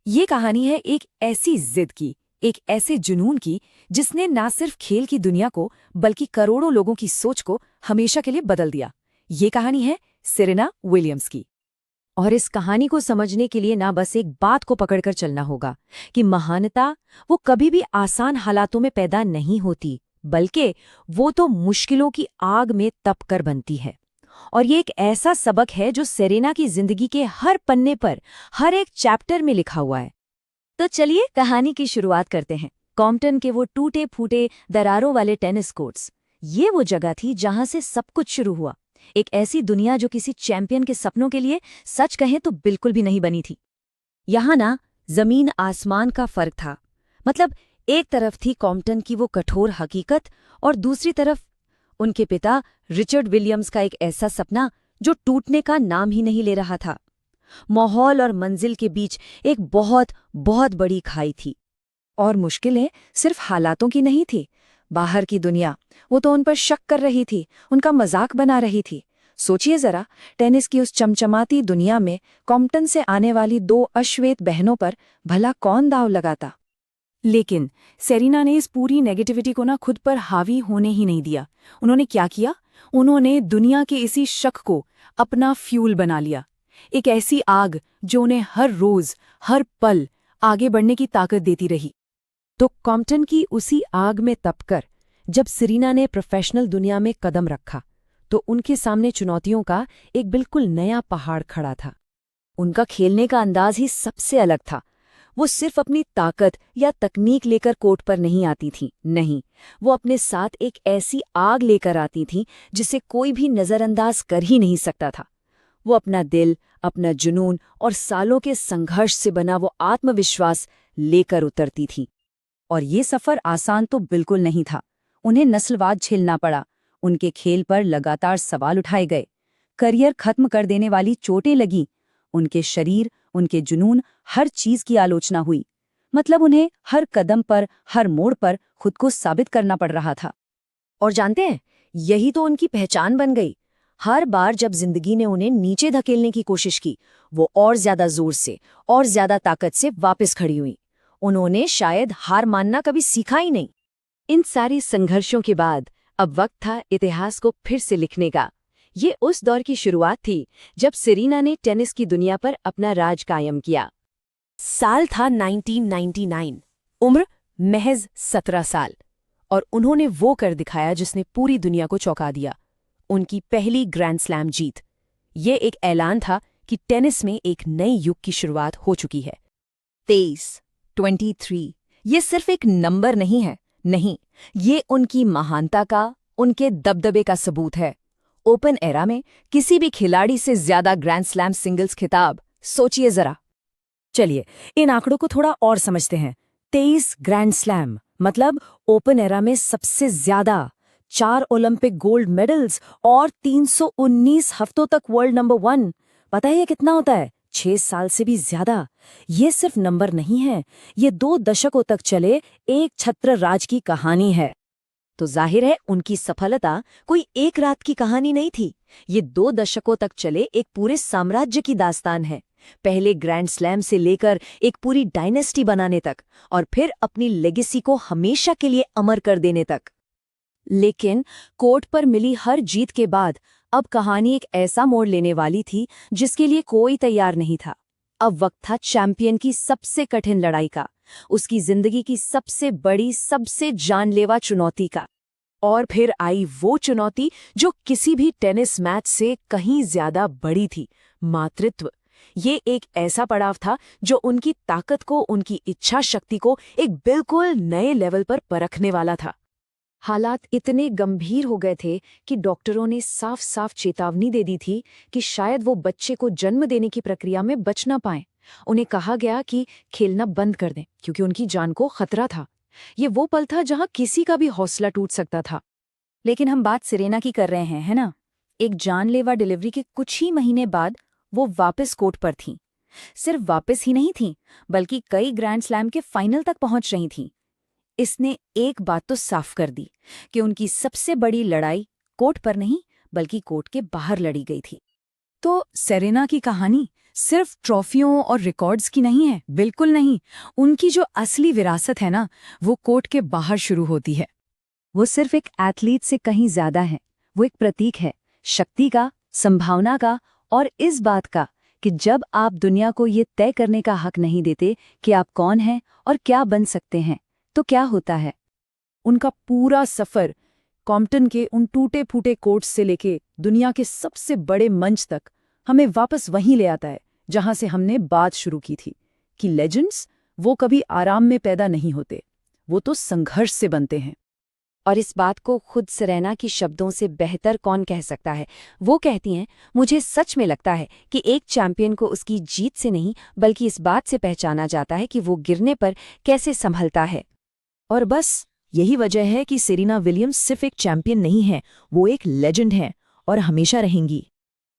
ये कहानी है एक ऐसी जिद की, एक ऐसे जुनून की जिसने ना सिर्फ खेल की दुनिया को बल्कि करोड़ों लोगों की सोच को हमेशा के लिए बदल दिया। ये कहानी है सेरेना विलियम्स की। और इस कहानी को समझने के लिए ना बस एक बात को पकड़कर चलना होगा कि महानता वो कभी भी आसान हालातों में पैदा नहीं होती, बल्कि वो तो मुश्किलों की आग में तप कर बनती है। और ये एक ऐसा सबक है जो सेरेना की जिंदगी के हर पन्ने पर, हर एक चैप्टर में लिखा हुआ है। तो चलिए कहानी की शुरुआत करते हैं। कॉम्पटन के वो टूटे फूटे दरारों वाले टेनिस कोर्ट्स, ये वो जगह थी जहां से सब कुछ शुरू हुआ। एक ऐसी दुनिया जो किसी चैंपियन के सपनों के लिए सच कहें तो बिल्कुल भी नहीं बनी थी। यहाँ ना जमीन आसमान का फर्क था। मतलब एक तरफ थी कॉम्पटन की वो कठोर हकीकत और दूसरी तरफ उनके पिता रिचर्ड विलियम्स का एक ऐसा सपना जो टूटने का नाम ही नहीं ले रहा था। माहौल और मंजिल के बीच एक बहुत बहुत बड़ी खाई थी। और मुश्किलें सिर्फ हालातों की नहीं थी, बाहर की दुनिया, वो तो उन पर शक कर रही थी, उनका मजाक बना रही थी। सोचिए जरा, टेनिस की उस चमचमाती दुनिया में कॉम्पटन से आने वाली दो अश्वेत बहनों पर भला कौन दांव लगाता। लेकिन सेरेना ने इस पूरी नेगेटिविटी को ना खुद पर हावी होने ही नहीं दिया। उन्होंने क्या किया? उन्होंने दुनिया के इसी शक को अपना फ्यूल बना लिया। एक ऐसी आग जो उन्हें हर रोज, हर पल आगे बढ़ने की ताकत देती रही। तो कॉम्पटन की उसी आग में तपकर जब सेरेना ने प्रोफेशनल दुनिया में कदम रखा, तो उनके सामने चुनौतियों का एक बिल्कुल नया पहाड़ खड़ा था। उनका खेलने का अंदाज ही सबसे अलग था। वो सिर्फ अपनी ताकत या तकनीक लेकर कोर्ट पर नहीं आती थी, नहीं, वो अपने साथ एक ऐसी आग लेकर आती थी जिसे कोई भी नजरअंदाज कर ही नहीं सकता था। वो अपना दिल, अपना जुनून और सालों के संघर्ष से बना वो आत्मविश्वास लेकर उतरती थी। और ये सफर आसान तो बिल्कुल नहीं था। उन्हें नस्लवाद झेलना पड़ा, उनके खेल पर लगातार सवाल उठाए गए, करियर खत्म कर देने वाली चोटें लगीं, उनके शरीर, उनके जुनून, हर चीज की आलोचना हुई। मतलब उन्हें हर कदम पर, हर मोड़ पर खुद को साबित करना पड़ रहा था। और जानते हैं, यही तो उनकी पहचान बन गई। हर बार जब जिंदगी ने उन्हें नीचे धकेलने की कोशिश की, वो और ज्यादा जोर से और ज्यादा ताकत से वापस खड़ी हुई। उन्होंने शायद हार मानना कभी सीखा ही नहीं। इन सारी संघर्षों के बाद अब वक्त था इतिहास को फिर से लिखने का। ये उस दौर की शुरुआत थी जब सेरेना ने टेनिस की दुनिया पर अपना राज कायम किया। साल था 1999, उम्र महज 17 साल, और उन्होंने वो कर दिखाया जिसने पूरी दुनिया को चौंका दिया। उनकी पहली ग्रैंड स्लैम जीत। ये एक ऐलान था कि टेनिस में एक नए युग की शुरुआत हो चुकी है। 23, ये सिर्फ एक नंबर नहीं है, नहीं, ये उनकी महानता का, उनके दबदबे का सबूत है। ओपन एरा में किसी भी खिलाड़ी से ज्यादा ग्रैंड स्लैम सिंगल्स खिताब, सोचिए जरा। चलिए इन आंकड़ों को थोड़ा और समझते हैं। 23 ग्रैंड स्लैम मतलब ओपन एरा में सबसे ज्यादा, 4 ओलंपिक गोल्ड मेडल्स और 319 हफ्तों तक वर्ल्ड नंबर 1। पता है ये कितना होता है? 6 साल से भी ज्यादा। ये सिर्फ नंबर नहीं है, ये 2 दशकों तक चले एक छत्र राज की कहानी है। तो जाहिर है उनकी सफलता कोई एक रात की कहानी नहीं थी। ये 2 दशकों तक चले एक पूरे साम्राज्य की दास्तान है। पहले ग्रैंड स्लैम से लेकर एक पूरी डायनेस्टी बनाने तक, और फिर अपनी लेगेसी को हमेशा के लिए अमर कर देने तक। लेकिन कोर्ट पर मिली हर जीत के बाद अब कहानी एक ऐसा मोड़ लेने वाली थी जिसके लिए कोई तैयार नहीं था। अब वक्त था चैंपियन की सबसे कठिन लड़ाई का, उसकी जिंदगी की सबसे बड़ी, सबसे जानलेवा चुनौती का। और फिर आई वो चुनौती जो किसी भी टेनिस मैच से कहीं ज्यादा बड़ी थी, मातृत्व। ये एक ऐसा पड़ाव था जो उनकी ताकत को, उनकी इच्छा शक्ति को एक बिल्कुल नए लेवल पर परखने वाला था। हालात इतने गंभीर हो गए थे कि डॉक्टरों ने साफ साफ चेतावनी दे दी थी कि शायद वो बच्चे को जन्म देने की प्रक्रिया में बच ना पाएं। उन्हें कहा गया कि खेलना बंद कर दें क्योंकि उनकी जान को खतरा था। ये वो पल था जहां किसी का भी हौसला टूट सकता था। लेकिन हम बात सेरेना की कर रहे हैं, है ना? एक जानलेवा डिलीवरी के कुछ ही महीने बाद वो वापस कोर्ट पर थीं। सिर्फ वापस ही नहीं थीं, बल्कि कई ग्रैंड स्लैम के फाइनल तक पहुंच रही थीं। इसने एक बात तो साफ कर दी कि उनकी सबसे बड़ी लड़ाई कोर्ट पर नहीं, बल्कि कोर्ट के बाहर लड़ी गई थी। तो सेरेना की कहानी सिर्फ ट्रॉफियों और रिकॉर्ड्स की नहीं है, बिल्कुल नहीं। उनकी जो असली विरासत है ना, वो कोर्ट के बाहर शुरू होती है। वो सिर्फ एक एथलीट से कहीं ज्यादा है। वो एक प्रतीक है, शक्ति का, संभावना का, और इस बात का कि जब आप दुनिया को ये तय करने का हक नहीं देते कि आप कौन हैं और क्या बन सकते हैं, तो क्या होता है। उनका पूरा सफर कॉम्पटन के उन टूटे फूटे कोर्ट्स से लेके दुनिया के सबसे बड़े मंच तक हमें वापस वहीं ले आता है जहां से हमने बात शुरू की थी कि लेजेंड्स वो कभी आराम में पैदा नहीं होते, वो तो संघर्ष से बनते हैं। और इस बात को खुद सेरेना की शब्दों से बेहतर कौन कह सकता है। वो कहती हैं, मुझे सच में लगता है कि एक चैंपियन को उसकी जीत से नहीं बल्कि इस बात से पहचाना जाता है कि वो गिरने पर कैसे संभलता है। और बस यही वजह है कि सेरेना विलियम्स सिर्फ एक चैंपियन नहीं है, वो एक लेजेंड है और हमेशा रहेंगी।